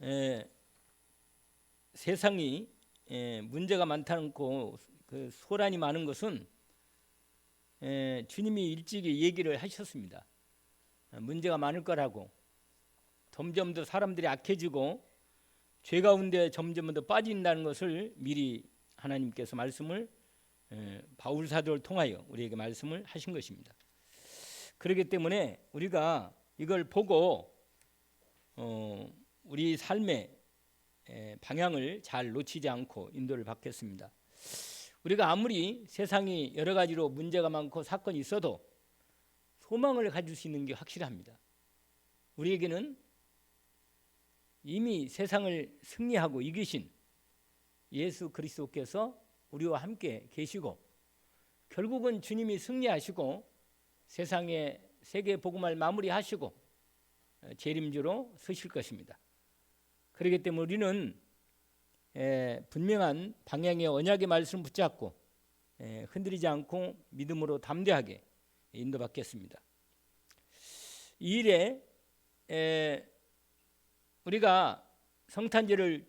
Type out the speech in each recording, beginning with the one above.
에, 세상이 문제가 많다는 그 소란이 많은 것은 주님이 일찍이 얘기를 하셨습니다. 문제가 많을 거라고. 점점 더 사람들이 악해지고 죄 가운데 점점 더 빠진다는 것을 미리 하나님께서 말씀을 바울 사도를 통하여 우리에게 말씀을 하신 것입니다. 그렇기 때문에 우리가 이걸 보고 우리 삶의 방향을 잘 놓치지 않고 인도를 받겠습니다. 우리가 아무리 세상이 여러 가지로 문제가 많고 사건이 있어도 소망을 가질 수 있는 게 확실합니다. 우리에게는 이미 세상을 승리하고 이기신 예수 그리스도께서 우리와 함께 계시고 결국은 주님이 승리하시고 세상의 세계 복음을 마무리하시고 재림주로 서실 것입니다. 그렇기 때문에 우리는 분명한 방향의 언약의 말씀을 붙잡고 흔들리지 않고 믿음으로 담대하게 인도받겠습니다. 이 일에 우리가 성탄절을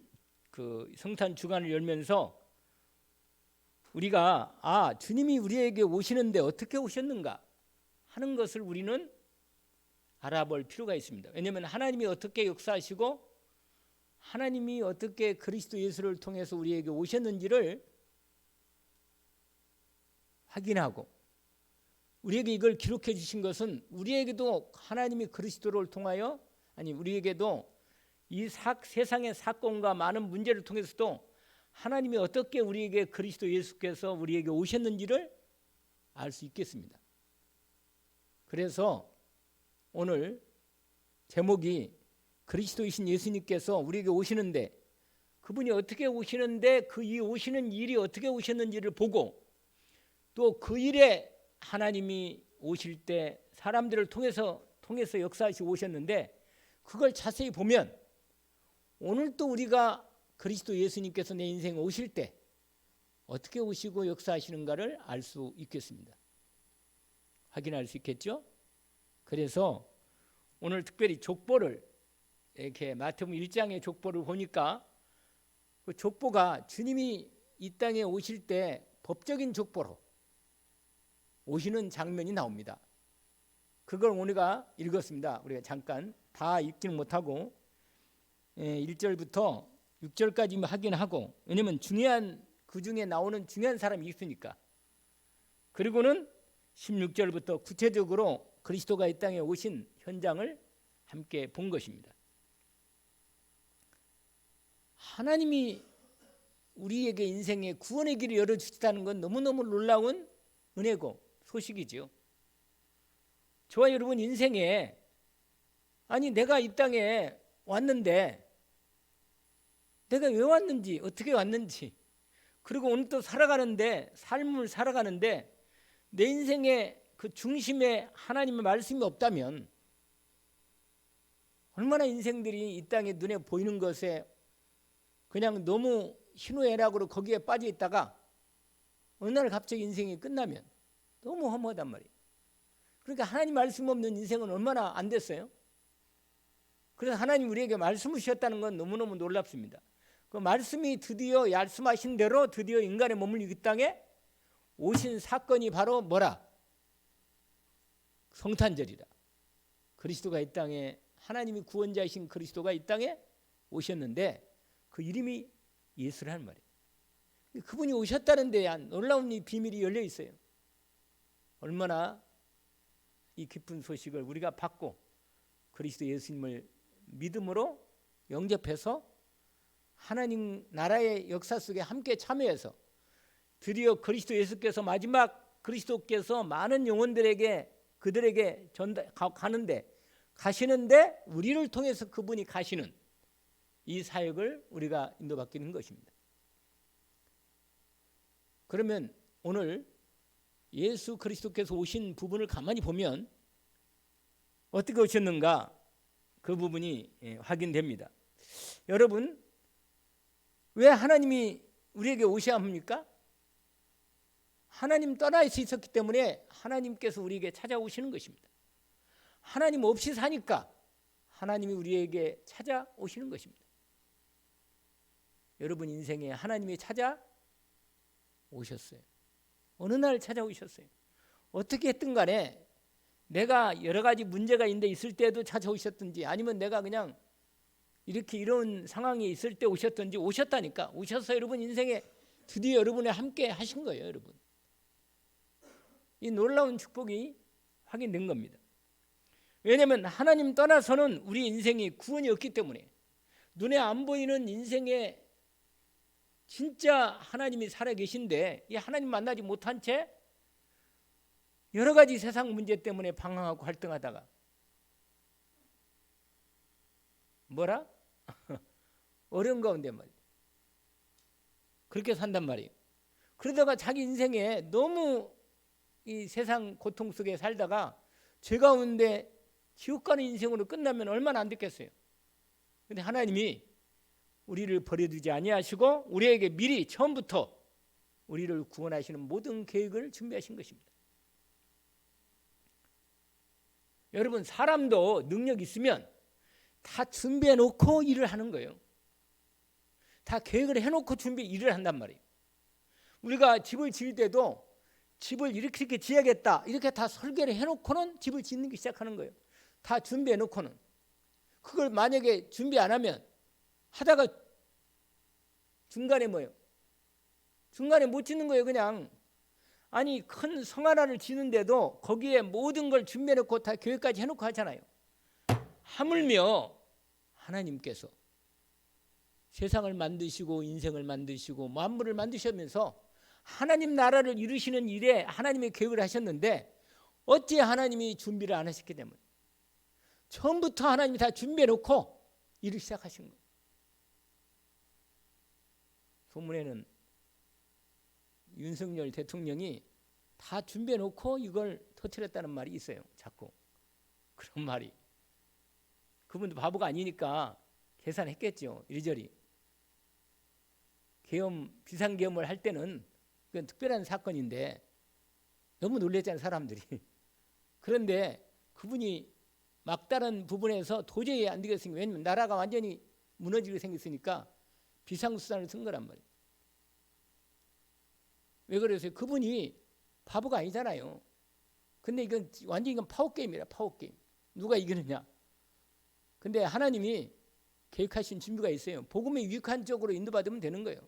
성탄 주간을 열면서 우리가 주님이 우리에게 오시는데 어떻게 오셨는가 하는 것을 우리는 알아볼 필요가 있습니다. 왜냐하면 하나님이 어떻게 역사하시고 하나님이 어떻게 그리스도 예수를 통해서 우리에게 오셨는지를 확인하고 우리에게 이걸 기록해 주신 것은 우리에게도 하나님이 그리스도를 통하여 우리에게도 이 세상의 사건과 많은 문제를 통해서도 하나님이 어떻게 우리에게 그리스도 예수께서 우리에게 오셨는지를 알 수 있겠습니다. 그래서 오늘 제목이 그리스도이신 예수님께서 우리에게 오시는데 그분이 어떻게 오시는데 이 오시는 일이 어떻게 오셨는지를 보고 또 그 일에 하나님이 오실 때 사람들을 통해서 역사하시고 오셨는데 그걸 자세히 보면 오늘 또 우리가 그리스도 예수님께서 내 인생에 오실 때 어떻게 오시고 역사하시는가를 알 수 있겠습니다. 확인할 수 있겠죠? 그래서 오늘 특별히 족보를 이렇게 마태복음 1장의 족보를 보니까 그 족보가 주님이 이 땅에 오실 때 법적인 족보로 오시는 장면이 나옵니다. 그걸 우리가 읽었습니다. 우리가 잠깐 다 읽지는 못하고 1절부터 6절까지 확인하고 왜냐하면 그 중에 나오는 중요한 사람이 있으니까. 그리고는 16절부터 구체적으로 그리스도가 이 땅에 오신 현장을 함께 본 것입니다. 하나님이 우리에게 인생의 구원의 길을 열어주시다는 건 너무너무 놀라운 은혜고 소식이죠. 저와 여러분 인생에 내가 이 땅에 왔는데 내가 왜 왔는지 어떻게 왔는지 그리고 오늘 또 삶을 살아가는데 내 인생의 그 중심에 하나님의 말씀이 없다면 얼마나 인생들이 이 땅에 눈에 보이는 것에 그냥 너무 희노애락으로 거기에 빠져 있다가 어느 날 갑자기 인생이 끝나면 너무 허무하단 말이에요. 그러니까 하나님 말씀 없는 인생은 얼마나 안 됐어요? 그래서 하나님 우리에게 말씀을 주셨다는 건 너무너무 놀랍습니다. 그 말씀이 드디어 말씀하신 대로 드디어 인간의 몸을 이 땅에 오신 사건이 바로 뭐라? 성탄절이다. 그리스도가 이 땅에 하나님이 구원자이신 그리스도가 이 땅에 오셨는데 그 이름이 예수라는 말이에요. 그분이 오셨다는 데에 놀라운 이 비밀이 열려 있어요. 얼마나 이 기쁜 소식을 우리가 받고 그리스도 예수님을 믿음으로 영접해서 하나님 나라의 역사 속에 함께 참여해서 드디어 그리스도 예수께서 마지막 그리스도께서 많은 영혼들에게 그들에게 가시는데 우리를 통해서 그분이 가시는 이 사역을 우리가 인도받기는 것입니다. 그러면 오늘 예수 그리스도께서 오신 부분을 가만히 보면 어떻게 오셨는가 그 부분이 확인됩니다. 여러분 왜 하나님이 우리에게 오셔야 합니까? 하나님 떠나 있었기 때문에 하나님께서 우리에게 찾아오시는 것입니다. 하나님 없이 사니까 하나님이 우리에게 찾아오시는 것입니다. 여러분 인생에 하나님이 찾아오셨어요. 어느 날 찾아오셨어요. 어떻게 했든 간에 내가 여러 가지 문제가 있을 때도 찾아오셨든지 아니면 내가 그냥 이렇게 이런 상황이 있을 때 오셨든지 오셨다니까. 오셔서 여러분 인생에 드디어 여러분이 함께 하신 거예요. 여러분. 이 놀라운 축복이 확인된 겁니다. 왜냐하면 하나님 떠나서는 우리 인생이 구원이 없기 때문에 눈에 안 보이는 인생에 진짜 하나님이 살아계신데 이 하나님 만나지 못한 채 여러 가지 세상 문제 때문에 방황하고 활동하다가 뭐라? 어려운 가운데 말이에요. 그렇게 산단 말이에요. 그러다가 자기 인생에 너무 이 세상 고통 속에 살다가 죄 가운데 지옥 가는 인생으로 끝나면 얼마나 안 됐겠어요. 근데 하나님이 우리를 버려두지 아니하시고 우리에게 미리 처음부터 우리를 구원하시는 모든 계획을 준비하신 것입니다. 여러분 사람도 능력 있으면 다 준비해 놓고 일을 하는 거예요. 다 계획을 해놓고 일을 한단 말이에요. 우리가 집을 지을 때도 집을 이렇게 지어야겠다 이렇게 다 설계를 해놓고는 집을 짓는 게 시작하는 거예요. 다 준비해 놓고는. 그걸 만약에 준비 안 하면 하다가 중간에 뭐예요? 중간에 못 짓는 거예요. 그냥. 아니 큰 성 하나를 짓는데도 거기에 모든 걸 준비해 놓고 다 계획까지 해놓고 하잖아요. 하물며 하나님께서 세상을 만드시고 인생을 만드시고 만물을 만드시면서 하나님 나라를 이루시는 일에 하나님의 계획을 하셨는데 어찌 하나님이 준비를 안 하셨기 때문에 처음부터 하나님이 다 준비해 놓고 일을 시작하신 거예요. 소문에는 윤석열 대통령이 다 준비해 놓고 이걸 터뜨렸다는 말이 있어요. 자꾸 그런 말이. 그분도 바보가 아니니까 계산했겠죠. 이리저리. 계엄 비상계엄을 할 때는 그건 특별한 사건인데 너무 놀랬잖아요. 사람들이. 그런데 그분이 막다른 부분에서 도저히 안 되겠으니까 왜냐하면 나라가 완전히 무너지게 생겼으니까 비상수단을 쓴 거란 말이에요. 왜 그러세요? 그분이 바보가 아니잖아요. 근데 완전히 파워게임이라 파워게임. 누가 이기느냐. 근데 하나님이 계획하신 준비가 있어요. 복음에 유익한 쪽으로 인도받으면 되는 거예요.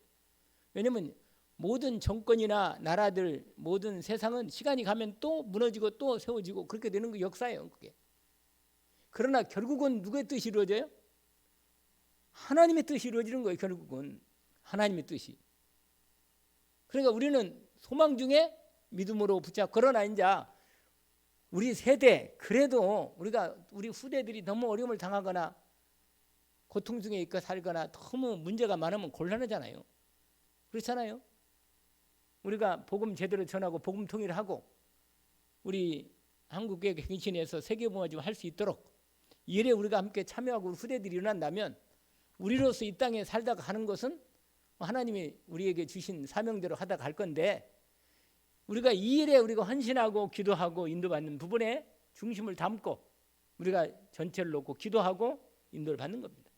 왜냐하면 모든 정권이나 나라들 모든 세상은 시간이 가면 또 무너지고 또 세워지고 그렇게 되는 거 역사예요. 그게. 그러나 결국은 누구의 뜻이 이루어져요? 하나님의 뜻이 이루어지는 거예요. 결국은 하나님의 뜻이. 그러니까 우리는 소망 중에 믿음으로 붙잡고 그러나 이제 우리 세대 그래도 우리 후대들이 너무 어려움을 당하거나 고통 중에 있고 살거나 너무 문제가 많으면 곤란하잖아요. 그렇잖아요. 우리가 복음 제대로 전하고 복음 통일을 하고 우리 한국교회 갱신해서 세계복음화 좀 할 수 있도록 이 일에 우리가 함께 참여하고 우리 후대들이 일어난다면 우리로서 이 땅에 살다가 가는 것은 하나님이 우리에게 주신 사명대로 하다 갈 건데 우리가 이 일에 우리가 헌신하고 기도하고 인도받는 부분에 중심을 담고 우리가 전체를 놓고 기도하고 인도를 받는 겁니다.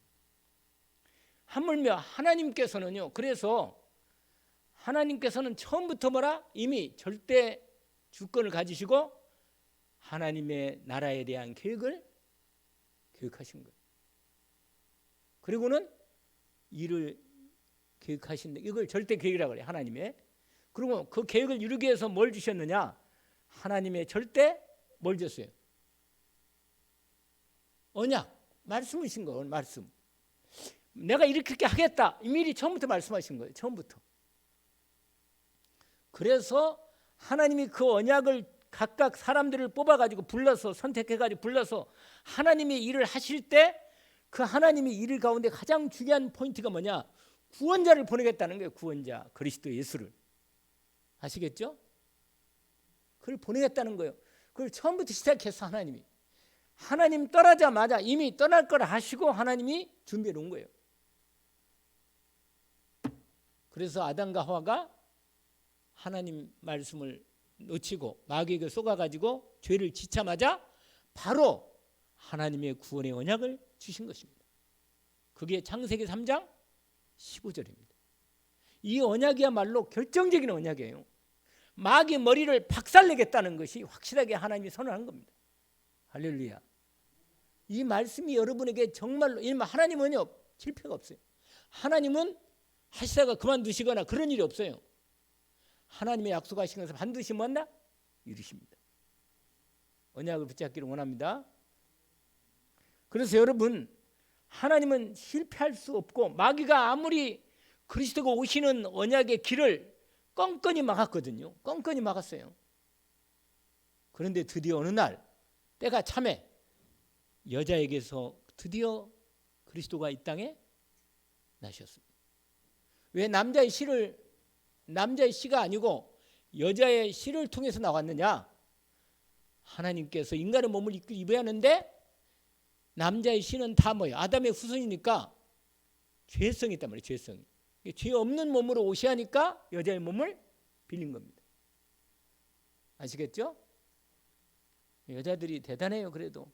하물며 하나님께서는요. 그래서 하나님께서는 처음부터 이미 절대 주권을 가지시고 하나님의 나라에 대한 계획을 계획하신 거예요. 그리고는 일을 계획하신다. 이걸 절대 계획이라고 그래요. 하나님의. 그리고 그 계획을 이루기 위해서 뭘 주셨느냐? 하나님의 절대 뭘 줬어요? 언약. 말씀을 주신 거예요. 말씀. 내가 이렇게 하겠다. 미리 처음부터 말씀하신 거예요. 처음부터. 그래서 하나님이 그 언약을 각각 사람들을 뽑아가지고 불러서 선택해가지고 불러서 하나님이 일을 하실 때 그 하나님이 일 가운데 가장 중요한 포인트가 뭐냐? 구원자를 보내겠다는 거예요. 구원자 그리스도 예수를. 아시겠죠? 그걸 보내겠다는 거예요. 그걸 처음부터 시작해서 하나님이. 하나님 떠나자마자 이미 떠날 걸 하시고 하나님이 준비해 놓은 거예요. 그래서 아담과 하와가 하나님 말씀을 놓치고 마귀에게 속아가지고 죄를 짓자마자 바로 하나님의 구원의 언약을 주신 것입니다. 그게 창세기 3장 15절입니다. 이 언약이야말로 결정적인 언약이에요. 마귀의 머리를 박살내겠다는 것이 확실하게 하나님이 선언한 겁니다. 할렐루야. 이 말씀이 여러분에게 정말로, 하나님은요 실패가 없어요. 하나님은 하시다가 그만두시거나 그런 일이 없어요. 하나님의 약속하신 것을 반드시 뭐한다? 이루십니다. 언약을 붙잡기를 원합니다. 그래서 여러분, 하나님은 실패할 수 없고, 마귀가 아무리 그리스도가 오시는 언약의 길을 껌껌이 막았거든요. 껌껌이 막았어요. 그런데 드디어 어느 날 때가 참에 여자에게서 드디어 그리스도가 이 땅에 나셨습니다. 왜 남자의 씨가 아니고 여자의 씨를 통해서 나왔느냐? 하나님께서 인간의 몸을 입어야 하는데 남자의 씨는 다 뭐예요? 아담의 후손이니까 죄성이 있단 말이에요. 죄성이. 죄 없는 몸으로 오셔야 하니까 여자의 몸을 빌린 겁니다. 아시겠죠? 여자들이 대단해요. 그래도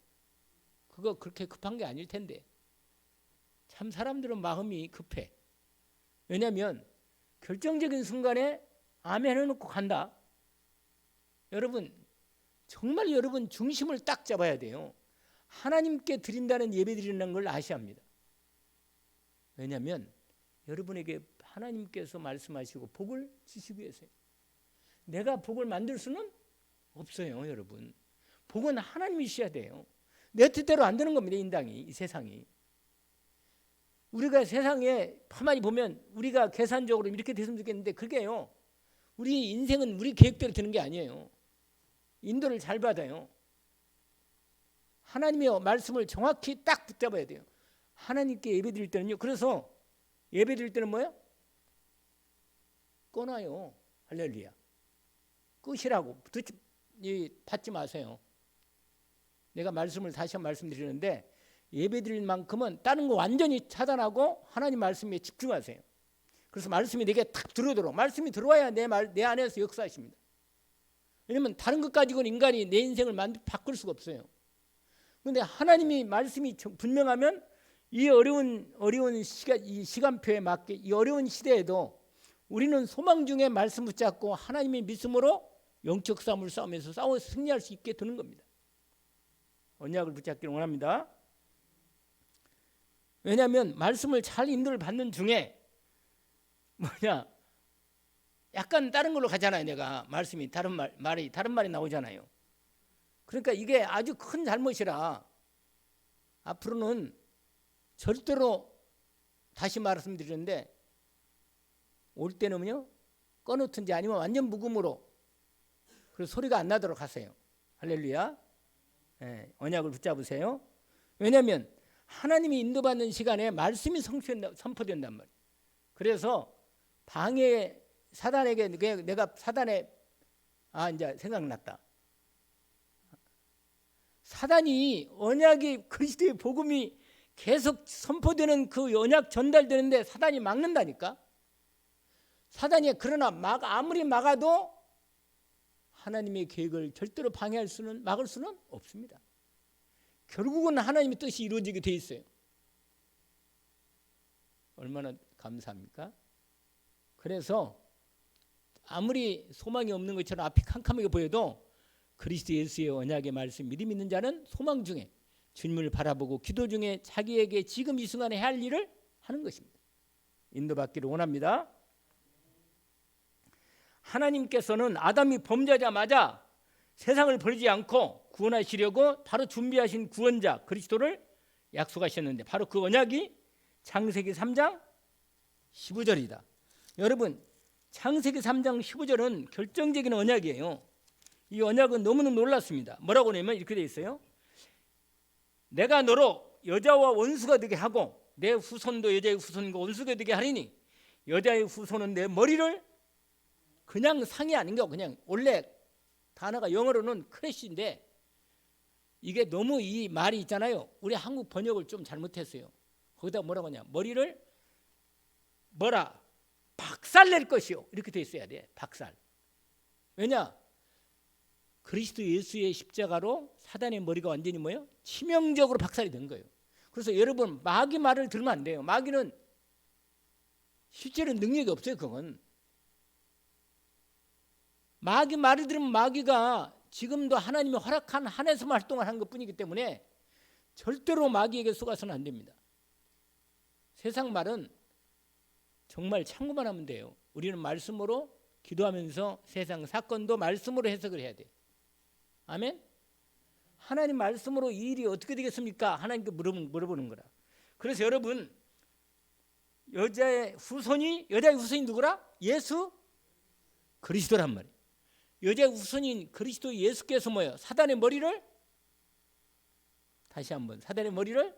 그거 그렇게 급한 게 아닐 텐데, 참 사람들은 마음이 급해. 왜냐하면 결정적인 순간에 아멘 해놓고 간다. 여러분, 정말 여러분 중심을 딱 잡아야 돼요. 하나님께 드린다는 예배 드리는 걸 아셔야 합니다. 왜냐하면 여러분에게 하나님께서 말씀하시고 복을 주시기 위해서요. 내가 복을 만들 수는 없어요. 여러분, 복은 하나님이 주셔야 돼요. 내 뜻대로 안 되는 겁니다. 인당이, 이 세상이. 우리가 세상에 가만히 보면 우리가 계산적으로 이렇게 됐으면 좋겠는데, 그게요, 우리 인생은 우리 계획대로 되는 게 아니에요. 인도를 잘 받아요. 하나님의 말씀을 정확히 딱 붙잡아야 돼요. 하나님께 예배 드릴 때는요, 그래서 예배 드릴 때는 뭐예요? 꺼놔요. 할렐루야. 끄시라고. 받지 마세요. 내가 말씀을 다시 한번 말씀드리는데, 예배 드릴 만큼은 다른 거 완전히 차단하고 하나님 말씀에 집중하세요. 그래서 말씀이 내게 탁 들어오도록, 말씀이 들어와야 내 안에서 역사하십니다. 왜냐하면 다른 것 가지고는 인간이 내 인생을 바꿀 수가 없어요. 그런데 하나님이 말씀이 분명하면 이 어려운 이 시간표에 맞게, 이 어려운 시대에도 우리는 소망 중에 말씀 붙잡고 하나님의 믿음으로 영적 싸움을 싸우면서 싸워서 승리할 수 있게 되는 겁니다. 언약을 붙잡기를 원합니다. 왜냐하면 말씀을 잘 인도를 받는 중에 약간 다른 걸로 가잖아요. 내가 말씀이 다른 말이 나오잖아요. 그러니까 이게 아주 큰 잘못이라 앞으로는 절대로, 다시 말씀드리는데, 올 때는요 꺼놓든지 아니면 완전 무금으로, 그래서 소리가 안 나도록 하세요. 할렐루야. 언약을 붙잡으세요. 왜냐하면 하나님이 인도받는 시간에 말씀이 선포된단 말이에요. 그래서 방해, 사단에게 내가 사단에 이제 생각났다. 사단이 언약이, 그리스도의 복음이 계속 선포되는 그 언약 전달되는데 사단이 막는다니까. 사단이 그러나 아무리 막아도 하나님의 계획을 절대로 막을 수는 없습니다. 결국은 하나님의 뜻이 이루어지게 돼 있어요. 얼마나 감사합니까? 그래서 아무리 소망이 없는 것처럼 앞이 캄캄하게 보여도 그리스도 예수의 언약의 말씀 믿음 있는 자는 소망 중에 주님을 바라보고 기도 중에 자기에게 지금 이 순간에 해야 할 일을 하는 것입니다. 인도받기를 원합니다. 하나님께서는 아담이 범죄하자마자 세상을 버리지 않고 구원하시려고 바로 준비하신 구원자 그리스도를 약속하셨는데, 바로 그 언약이 창세기 3장 15절이다. 여러분, 창세기 3장 15절은 결정적인 언약이에요. 이 언약은 너무너무 놀랐습니다. 뭐라고 하냐면 이렇게 되어 있어요. 내가 너로 여자와 원수가 되게 하고 내 후손도 여자의 후손과 원수가 되게 하리니 여자의 후손은 내 머리를, 그냥 상이 아닌 거, 그냥 원래 단어가 영어로는 크래쉬인데 이게 너무 이 말이 있잖아요. 우리 한국 번역을 좀 잘못했어요. 거기다 뭐라고 하냐, 머리를 박살낼 것이요, 이렇게 돼 있어야 돼. 박살. 왜냐? 그리스도 예수의 십자가로 사단의 머리가 완전히 뭐예요? 치명적으로 박살이 된 거예요. 그래서 여러분, 마귀 말을 들으면 안 돼요. 마귀는 실제로 능력이 없어요. 그건 마귀 말을 들으면 마귀가 지금도 하나님이 허락한 한에서만 활동을 한 것뿐이기 때문에 절대로 마귀에게 속아서는 안 됩니다. 세상 말은 정말 참고만 하면 돼요. 우리는 말씀으로 기도하면서 세상 사건도 말씀으로 해석을 해야 돼요. 아멘? 하나님 말씀으로 이 일이 어떻게 되겠습니까? 하나님께 물어보는 거라. 그래서 여러분, 여자의 후손이 누구라? 예수 그리스도란 말이에요. 여자의 후손인 그리스도 예수께서 뭐예요? 사단의 머리를, 다시 한번, 사단의 머리를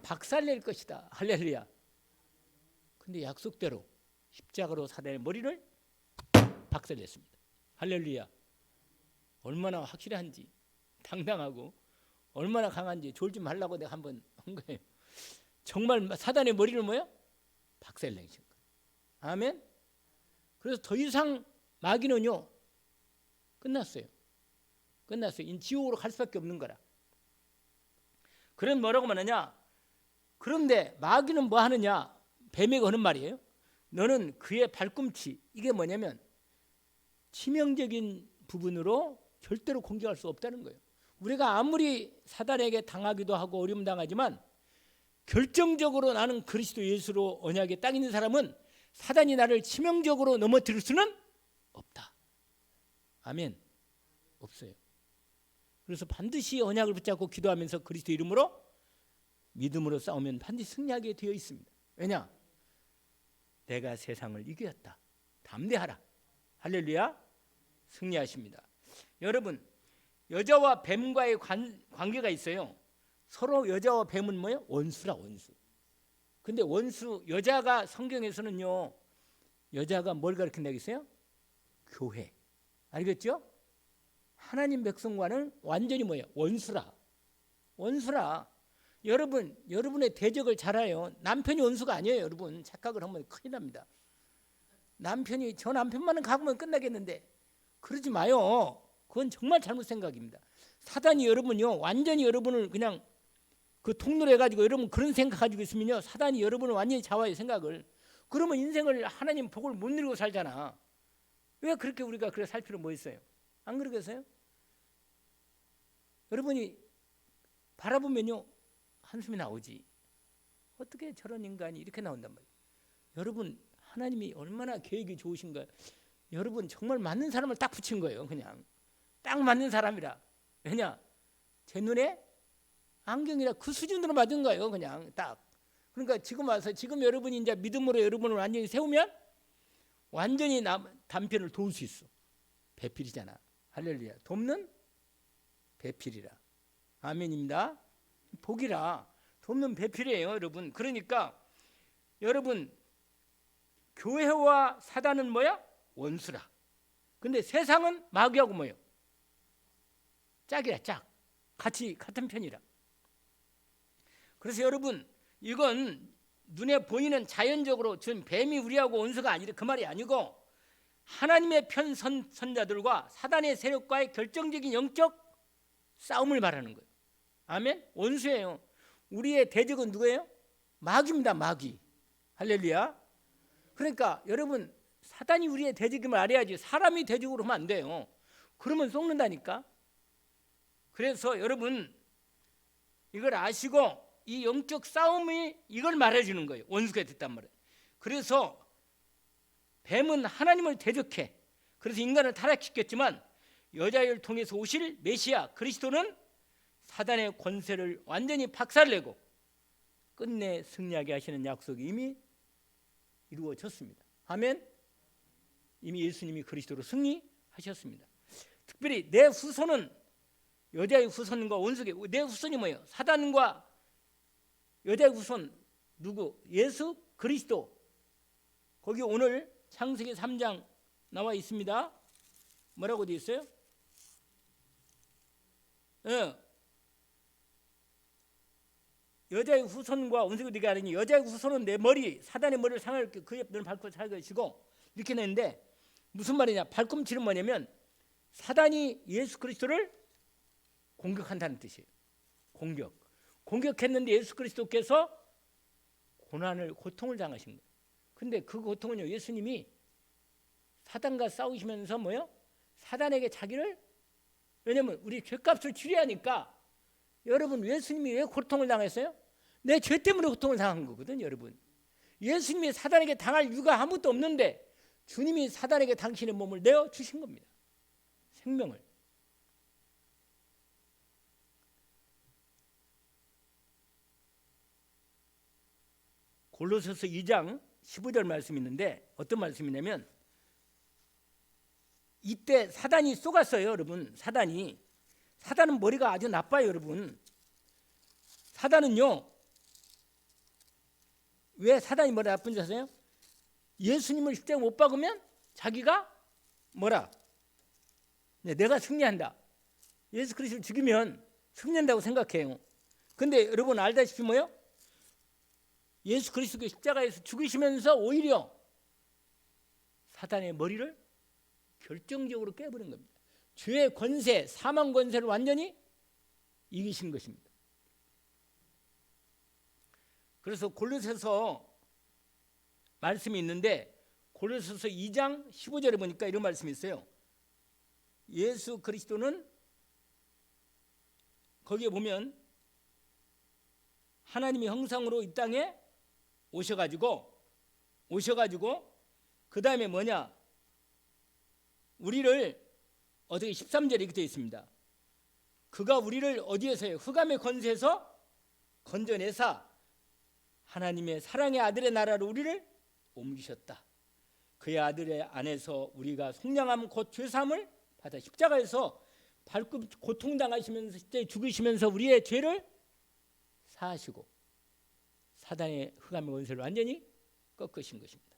박살낼 것이다. 할렐루야. 근데 약속대로 십자가로 사단의 머리를 박살냈습니다. 할렐루야. 얼마나 확실한지, 당당하고 얼마나 강한지 졸지 말라고 내가 한번 한 거예요. 정말 사단의 머리를 뭐야? 박살내신 거예요. 아멘. 그래서 더 이상 마귀는요 끝났어요. 지옥으로 갈 수밖에 없는 거라. 그럼 뭐라고 말하냐? 그런데 마귀는 뭐 하느냐? 뱀에게 하는 말이에요. 너는 그의 발꿈치. 이게 뭐냐면 치명적인 부분으로 절대로 공격할 수 없다는 거예요. 우리가 아무리 사단에게 당하기도 하고 어려움 당하지만 결정적으로 나는 그리스도 예수로 언약에 딱 있는 사람은 사단이 나를 치명적으로 넘어뜨릴 수는 없다. 아멘. 없어요. 그래서 반드시 언약을 붙잡고 기도하면서 그리스도 이름으로 믿음으로 싸우면 반드시 승리하게 되어 있습니다. 왜냐? 내가 세상을 이겼다. 담대하라. 할렐루야. 승리하십니다. 여러분, 여자와 뱀과의 관계가 있어요. 서로 여자와 뱀은 뭐예요? 원수라, 원수. 근데 원수, 여자가 성경에서는요, 여자가 뭘 가르친다고 했어요? 교회. 알겠죠? 하나님 백성과는 완전히 뭐예요? 원수라. 여러분, 여러분의 대적을 잘 알아요. 남편이 원수가 아니에요. 여러분, 착각을 하면 큰일 납니다. 남편이 저 남편만은 가보면 끝나겠는데 그러지 마요. 그건 정말 잘못 생각입니다. 사단이 여러분요, 완전히 여러분을 그냥 그 통로로 해가지고 여러분 그런 생각 가지고 있으면요, 사단이 여러분을 완전히 잡아요, 생각을. 그러면 인생을 하나님 복을 못 누리고 살잖아. 왜 그렇게 우리가 그래 살 필요 뭐 있어요? 안 그러겠어요? 여러분이 바라보면요, 한숨이 나오지. 어떻게 저런 인간이 이렇게 나온단 말이에요. 여러분, 하나님이 얼마나 계획이 좋으신가요? 여러분 정말 맞는 사람을 딱 붙인 거예요. 그냥 딱 맞는 사람이라. 왜냐? 제 눈에 안경이라 그 수준으로 맞은 거예요. 그냥 딱. 그러니까 지금 와서 지금 여러분이 이제 믿음으로 여러분을 완전히 세우면 완전히 남편을 도울 수 있어. 배필이잖아. 할렐루야. 돕는 배필이라. 아멘입니다. 복이라. 돕는 배필이에요, 여러분. 그러니까 여러분, 교회와 사단은 뭐야? 원수라. 근데 세상은 마귀하고 뭐예요? 짝이라, 짝. 같은 편이라. 그래서 여러분, 이건 눈에 보이는 자연적으로 지금 뱀이 우리하고 원수가 아니라 그 말이 아니고 하나님의 편 선자들과 사단의 세력과의 결정적인 영적 싸움을 말하는 거예요. 아멘? 원수예요. 우리의 대적은 누구예요? 마귀입니다. 마귀. 할렐루야. 그러니까 여러분, 사단이 우리의 대적임을 알아야지 사람이 대적으로 하면 안 돼요. 그러면 속는다니까. 그래서 여러분, 이걸 아시고 이 영적 싸움이 이걸 말해주는 거예요. 원수가 됐단 말이에요. 그래서 뱀은 하나님을 대적해. 그래서 인간을 타락시켰지만 여자를 통해서 오실 메시아 그리스도는 사단의 권세를 완전히 박살내고 끝내 승리하게 하시는 약속이 이미 이루어졌습니다. 아멘. 이미 예수님이 그리스도로 승리하셨습니다. 특별히 내 후손은 여자의 후손과 원수계. 내 후손이 뭐예요? 사단과 여자의 후손 누구? 예수 그리스도. 거기 오늘 창세기 3장 나와 있습니다. 뭐라고 되어 있어요? 여자의 후손과 원수가 되게 하느니 여자의 후손은 내 머리, 사단의 머리를 상할 그의 너는 밟고 살 것이고, 이렇게 냈는데 무슨 말이냐? 발꿈치는 뭐냐면 사단이 예수 그리스도를 공격한다는 뜻이에요. 공격했는데 예수 그리스도께서 고통을 당하신 거예요. 근데 그 고통은요, 예수님이 사단과 싸우시면서 뭐요? 사단에게 자기를, 왜냐면 우리 죄값을 치료하니까. 여러분, 예수님이 왜 고통을 당했어요? 내 죄 때문에 고통을 당한 거거든, 여러분. 예수님이 사단에게 당할 이유가 아무것도 없는데 주님이 사단에게 당신의 몸을 내어 주신 겁니다. 생명을. 골로새서 2장 15절 말씀이 있는데 어떤 말씀이냐면, 이때 사단이 쏘갔어요, 여러분. 사단은 머리가 아주 나빠요, 여러분. 사단은요, 왜 사단이 머리가 나쁜지 아세요? 예수님을 십자가에 못 박으면 자기가 뭐라? 내가 승리한다. 예수 그리스도를 죽이면 승리한다고 생각해요. 근데 여러분 알다시피 뭐요? 예수 그리스도 십자가에서 죽으시면서 오히려 사단의 머리를 결정적으로 깨버린 겁니다. 죄의 권세, 사망 권세를 완전히 이기신 것입니다. 그래서 골로새서 말씀이 있는데, 골로새서 2장 15절에 보니까 이런 말씀이 있어요. 예수 그리스도는 거기에 보면 하나님의 형상으로 이 땅에 오셔가지고 그 다음에 뭐냐, 우리를 어떻게 13절에 이렇게 되어 있습니다. 그가 우리를 어디에서요? 흑암의 권세에서 건져내사 하나님의 사랑의 아들의 나라로 우리를 옮기셨다. 그의 아들의 안에서 우리가 속량함 곧 죄사함을 받아 십자가에서 발굽 고통당하시면서 십자가에 죽으시면서 우리의 죄를 사하시고 사단의 흑암의 권세를 완전히 꺾으신 것입니다.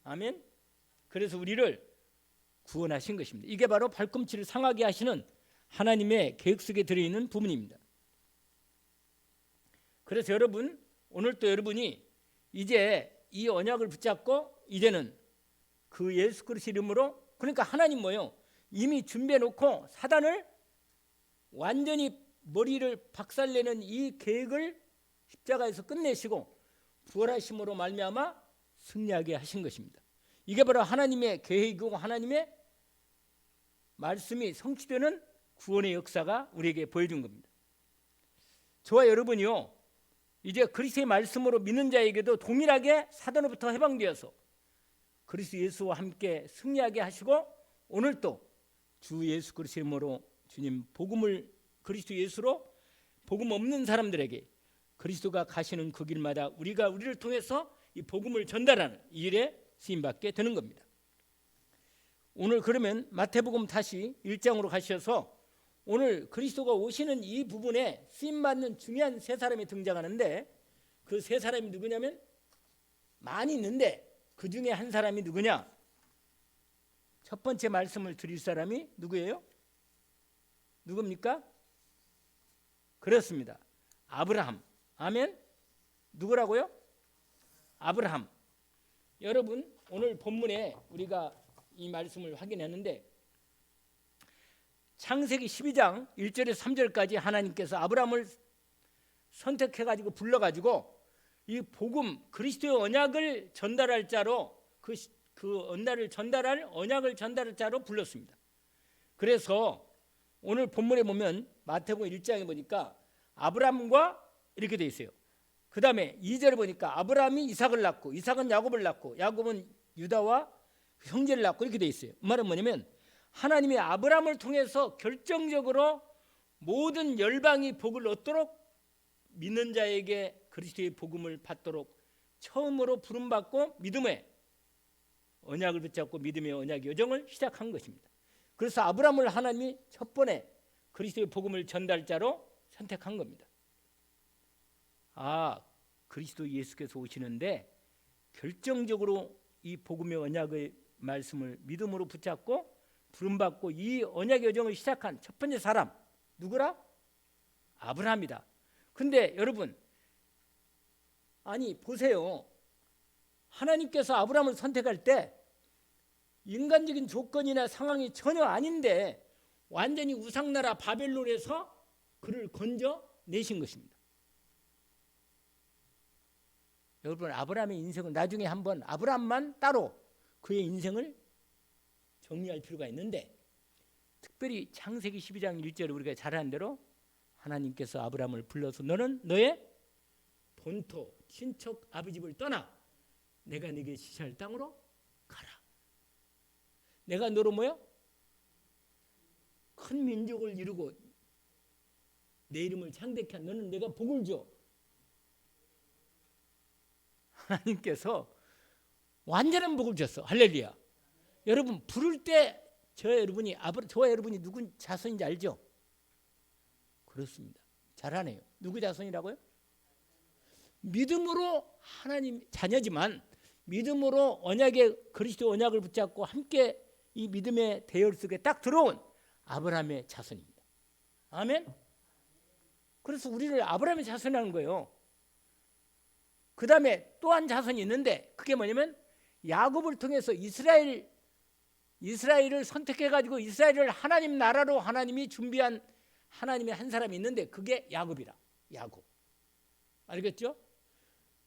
아멘. 그래서 우리를 구원하신 것입니다. 이게 바로 발꿈치를 상하게 하시는 하나님의 계획 속에 들어있는 부분입니다. 그래서 여러분, 오늘 또 여러분이 이제 이 언약을 붙잡고 이제는 그 예수 그리스도 이름으로, 그러니까 하나님 뭐요? 이미 준비해 놓고 사단을 완전히 머리를 박살내는 이 계획을 십자가에서 끝내시고 부활하심으로 말미암아 승리하게 하신 것입니다. 이게 바로 하나님의 계획이고 하나님의 말씀이 성취되는 구원의 역사가 우리에게 보여준 겁니다. 저와 여러분이요, 이제 그리스도의 말씀으로 믿는 자에게도 동일하게 사단으로부터 해방되어서 그리스도 예수와 함께 승리하게 하시고, 오늘 또 주 예수 그리스도의 이름으로 주님 복음을 그리스도 예수로 복음 없는 사람들에게 그리스도가 가시는 그 길마다 우리를 통해서 이 복음을 전달하는 이 일에 쓰임받게 되는 겁니다. 오늘 그러면 마태복음 다시 1장으로 가셔서 오늘 그리스도가 오시는 이 부분에 쓰임받는 중요한 세 사람이 등장하는데, 그 세 사람이 누구냐면 많이 있는데 그 중에 한 사람이 누구냐? 첫 번째 말씀을 드릴 사람이 누구예요? 누굽니까? 그렇습니다. 아브라함. 아멘. 누구라고요? 아브라함. 여러분, 오늘 본문에 우리가 이 말씀을 확인했는데, 창세기 12장 1절에서 3절까지 하나님께서 아브라함을 선택해가지고 불러가지고 이 복음 그리스도의 언약을 전달할 자로 그 언약을 전달할 자로 불렀습니다. 그래서 오늘 본문에 보면 마태복음 1장에 보니까 아브라함과 이렇게 돼 있어요. 그 다음에 2절에 보니까 아브라함이 이삭을 낳고 이삭은 야곱을 낳고 야곱은 유다와 형제를 낳고 이렇게 돼 있어요. 말은 뭐냐면 하나님이 아브라함을 통해서 결정적으로 모든 열방이 복을 얻도록 믿는 자에게 그리스도의 복음을 받도록 처음으로 부름받고 믿음의 언약을 붙잡고 믿음의 언약 여정을 시작한 것입니다. 그래서 아브라함을 하나님이 첫 번에 그리스도의 복음을 전달자로 선택한 겁니다. 그리스도 예수께서 오시는데 결정적으로 이 복음의 언약의 말씀을 믿음으로 붙잡고 부름받고 이 언약 여정을 시작한 첫 번째 사람 누구라? 아브라함이다. 근데 여러분, 아니 보세요. 하나님께서 아브라함을 선택할 때 인간적인 조건이나 상황이 전혀 아닌데 완전히 우상나라 바벨론에서 그를 건져내신 것입니다. 여러분 아브라함의 인생은 나중에 한번 아브라함만 따로 그의 인생을 정리할 필요가 있는데, 특별히 창세기 12장 1절에 우리가 잘 아는 대로 하나님께서 아브라함을 불러서 너는 너의 본토 친척 아버지 집을 떠나 내가 네게 지시할 땅으로 가라. 내가 너로 뭐요? 큰 민족을 이루고 내 이름을 창대케 한 너는 내가 복을 줘. 하나님께서 완전한 복을 줬어. 할렐루야. 여러분 부를 때 저와 여러분이 누구 자손인지 알죠? 그렇습니다. 잘하네요. 누구 자손이라고요? 믿음으로 하나님 자녀지만 믿음으로 그리스도 언약을 붙잡고 함께 이 믿음의 대열 속에 딱 들어온 아브라함의 자손입니다. 아멘. 그래서 우리를 아브라함의 자손이라는 거예요. 그 다음에 또 한 자손이 있는데 그게 뭐냐면 야곱을 통해서 이스라엘을 선택해가지고 이스라엘을 하나님 나라로 하나님이 준비한 하나님의 한 사람이 있는데 그게 야곱이라. 야곱. 알겠죠?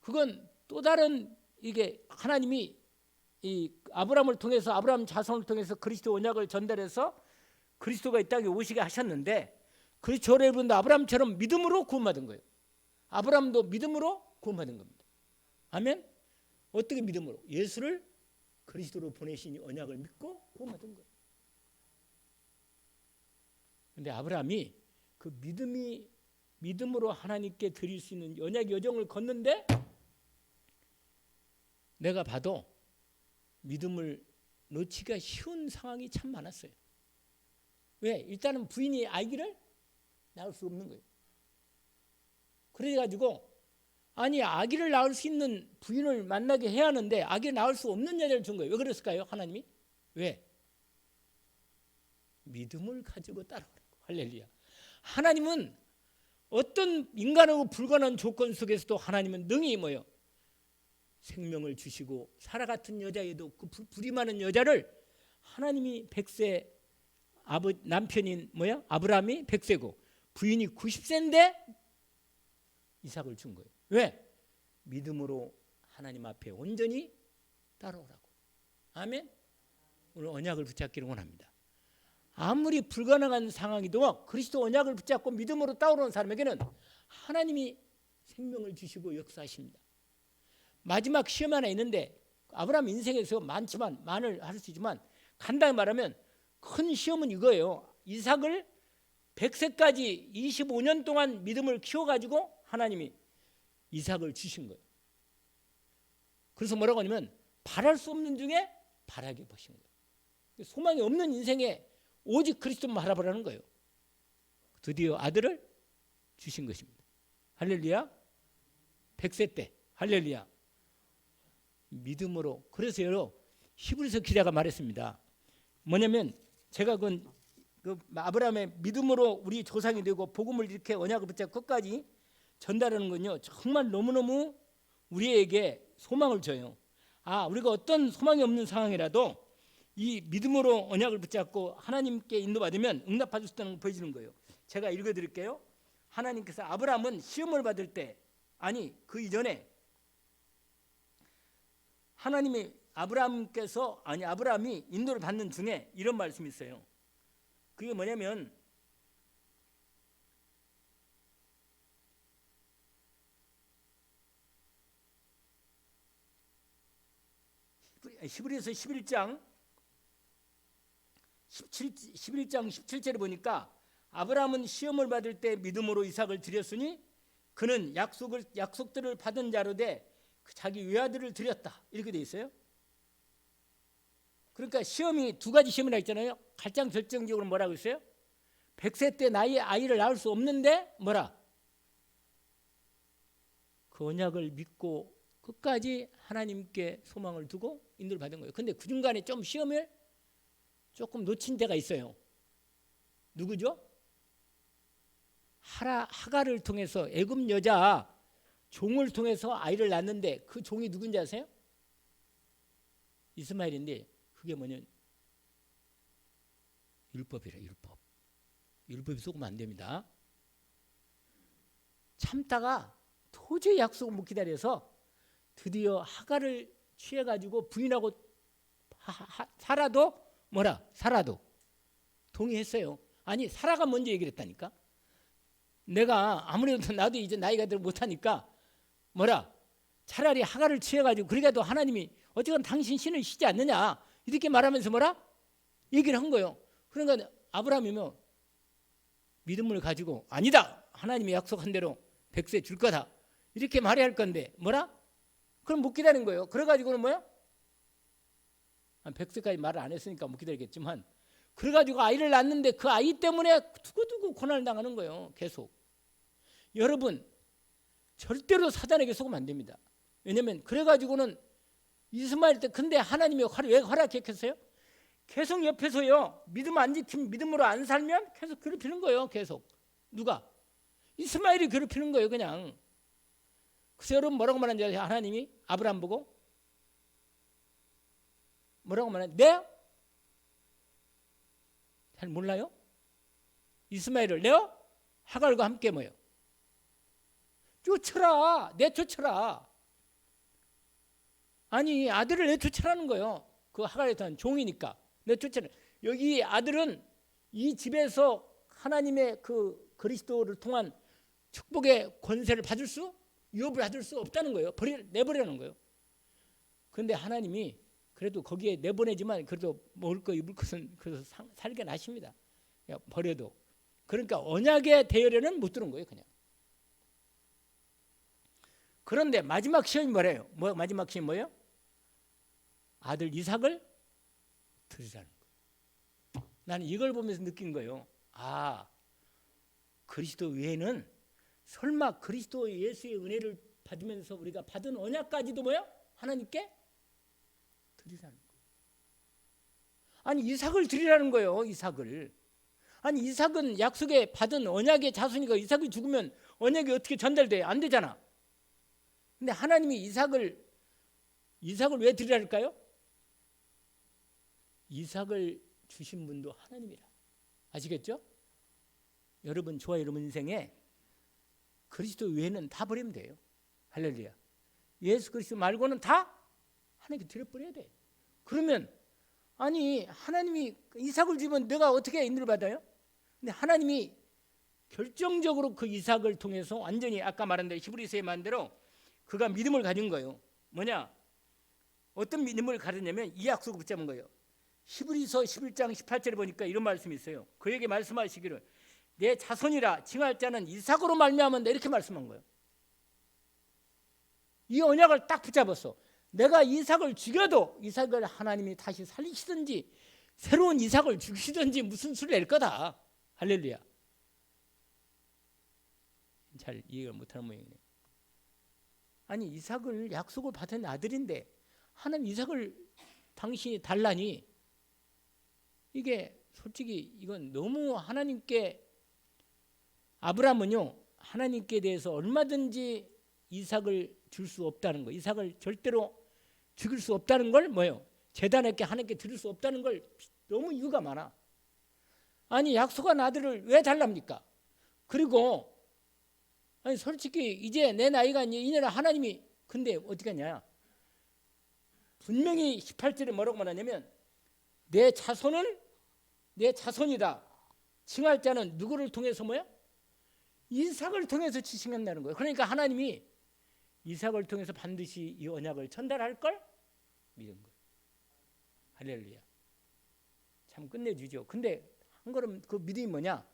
그건 또 다른 이게 하나님이 이 아브라함을 통해서 아브라함 자손을 통해서 그리스도 언약을 전달해서 그리스도가 이 땅에 오시게 하셨는데 그리스도 여러분도 아브라함처럼 믿음으로 구원받은 거예요. 아브라함도 믿음으로 구원받은 겁니다. 아멘. 어떻게 믿음으로? 예수를 그리스도로 보내신 언약을 믿고 구원받은 거예요. 그런데 아브라함이 그 믿음으로 하나님께 드릴 수 있는 언약 여정을 걷는데 내가 봐도 믿음을 놓치기가 쉬운 상황이 참 많았어요. 왜? 일단은 부인이 아기를 낳을 수 없는 거예요. 그래가지고 아니 아기를 낳을 수 있는 부인을 만나게 해야 하는데 아기를 낳을 수 없는 여자를 준 거예요. 왜 그랬을까요? 하나님이? 왜? 믿음을 가지고 따라오라고. 할렐루야. 하나님은 어떤 인간하고 불가능한 조건 속에서도 하나님은 능히 뭐예요? 생명을 주시고 사라 같은 여자에도 그 불이 많은 여자를 하나님이 100세 남편인 아브라함이 100세고 부인이 90세인데 이삭을 준 거예요. 왜? 믿음으로 하나님 앞에 온전히 따라오라고. 아멘. 오늘 언약을 붙잡기를 원합니다. 아무리 불가능한 상황이도 그리스도 언약을 붙잡고 믿음으로 따라오는 사람에게는 하나님이 생명을 주시고 역사하십니다. 마지막 시험 하나 있는데 아브라함 인생에서 많을 할 수 있지만 간단히 말하면 큰 시험은 이거예요. 이삭을 100세까지 25년 동안 믿음을 키워가지고 하나님이 이삭을 주신 거예요. 그래서 뭐라고 하냐면 바랄 수 없는 중에 바라게 보신 거예요. 소망이 없는 인생에 오직 그리스도만 바라보라는 거예요. 드디어 아들을 주신 것입니다. 할렐루야. 100세 때 할렐루야. 믿음으로. 그래서 여러분 히브리서 기자가 말했습니다. 뭐냐면 제가 그 아브라함의 믿음으로 우리 조상이 되고 복음을 이렇게 언약을 붙잡고 끝까지 전달하는 건요 정말 너무너무 우리에게 소망을 줘요. 우리가 어떤 소망이 없는 상황이라도 이 믿음으로 언약을 붙잡고 하나님께 인도받으면 응답받을 수 있다는 걸 보여주는 거예요. 제가 읽어드릴게요. 하나님께서 아브라함은 시험을 받을 때 그 이전에 아브라함이 인도를 받는 중에 이런 말씀이 있어요. 그게 뭐냐면 히브리서 11장 17절에 보니까 아브라함은 시험을 받을 때 믿음으로 이삭을 드렸으니 그는 약속들을 받은 자로 돼 자기 외아들을 드렸다. 이렇게 돼 있어요. 그러니까 시험이 두 가지 시험이라 했잖아요. 가장 결정적으로 뭐라고 했어요? 100세 때 나의 아이를 낳을 수 없는데 그 언약을 믿고 끝까지 하나님께 소망을 두고 인도를 받은 거예요. 근데 그 중간에 좀 시험을 조금 놓친 데가 있어요. 누구죠? 하가를 통해서 애굽 여자 종을 통해서 아이를 낳는데 그 종이 누군지 아세요? 이스마엘인데 그게 뭐냐면 율법이래. 율법이 속으면 안 됩니다. 참다가 도저히 약속을 못 기다려서 드디어 하갈을 취해가지고 부인하고 사라도 사라도 동의했어요. 아니 사라가 먼저 얘기를 했다니까. 내가 아무래도 나도 이제 나이가 들어 못하니까 차라리 하갈을 취해가지고 그러게도 하나님이 어쨌건 당신 신을 쉬지 않느냐 이렇게 말하면서 얘기를 한 거예요. 그러니까 아브라함이면 믿음을 가지고 아니다 하나님이 약속한 대로 100세 줄 거다 이렇게 말해야 할 건데 그럼 못 기다린 거예요. 그래가지고는 100세까지 말을 안 했으니까 못 기다리겠지만 그래가지고 아이를 낳는데 그 아이 때문에 두고두고 고난을 당하는 거예요. 계속. 여러분 절대로 사단에게 속으면 안 됩니다. 왜냐하면 그래가지고는 이스마엘 때 근데 하나님이 왜 허락했겠어요? 계속 옆에서요 믿음 안 지키면 믿음으로 안 살면 계속 괴롭히는 거예요. 계속 누가? 이스마엘이 괴롭히는 거예요. 그냥. 그래서 여러분 뭐라고 말하는지 아세요? 하나님이 아브라함 보고 뭐라고 말하는지 잘 몰라요? 이스마엘을 하갈과 함께 쫓아라 내쫓아라. 아니 아들을 내쫓으라는 거예요. 그 하갈에 대한 종이니까 내쫓으라. 여기 아들은 이 집에서 하나님의 그 그리스도를 통한 축복의 권세를 유업을 받을 수 없다는 거예요. 내버리라는 거예요. 그런데 하나님이 그래도 거기에 내보내지만 그래도 먹을 거 입을 것은 그래서 살게 나십니다. 버려도. 그러니까 언약의 대열에는 못 들은 거예요. 그냥. 그런데 마지막 시험이 뭐래요? 마지막 시험이 뭐예요? 아들 이삭을 드리라는 거예요. 나는 이걸 보면서 느낀 거예요. 그리스도 외에는 설마 그리스도 예수의 은혜를 받으면서 우리가 받은 언약까지도 하나님께 드리라는 거예요. 아니 이삭을 드리라는 거예요. 이삭을. 아니 이삭은 약속에 받은 언약의 자손이고 이삭이 죽으면 언약이 어떻게 전달돼? 안 되잖아. 근데 하나님이 이삭을 왜 드리라 할까요? 이삭을 주신 분도 하나님이라. 아시겠죠? 여러분 저와 여러분 인생에 그리스도 외에는 다 버리면 돼요. 할렐루야. 예수 그리스도 말고는 다 하나님께 드려버려야 돼. 그러면 아니 하나님이 이삭을 주면 내가 어떻게 인도를 받아요? 근데 하나님이 결정적으로 그 이삭을 통해서 완전히 아까 말한 대로 히브리서에 말한 대로 그가 믿음을 가진 거예요. 어떤 믿음을 가졌냐면 이 약속을 붙잡은 거예요. 히브리서 11장 18절에 보니까 이런 말씀이 있어요. 그에게 말씀하시기를 내 자손이라 칭할 자는 이삭으로 말미암은다 이렇게 말씀한 거예요. 이 언약을 딱 붙잡았어. 내가 이삭을 죽여도 이삭을 하나님이 다시 살리시든지 새로운 이삭을 죽이시든지 무슨 수를 낼 거다. 할렐루야. 잘 이해를 못하는 모양이네요. 아니 이삭을 약속을 받은 아들인데 하나님 이삭을 당신이 달라니 이게 솔직히 이건 너무 하나님께 아브라함은요 하나님께 대해서 얼마든지 이삭을 줄 수 없다는 거, 이삭을 절대로 죽일 수 없다는 걸 제단에게 하나님께 드릴 수 없다는 걸 너무 이유가 많아. 아니 약속한 아들을 왜 달랍니까? 그리고 아니 솔직히 이제 내 나이가 이년에 하나님이 근데 어떻게 하냐? 분명히 18절에 뭐라고 말하냐면 내 자손은 내 자손이다. 칭할 자는 누구를 통해서 이삭을 통해서 칭한다는 거예요. 그러니까 하나님이 이삭을 통해서 반드시 이 언약을 전달할 걸 믿은 거예요. 할렐루야. 참 끝내주죠. 근데 한 걸음 그 믿음이 뭐냐?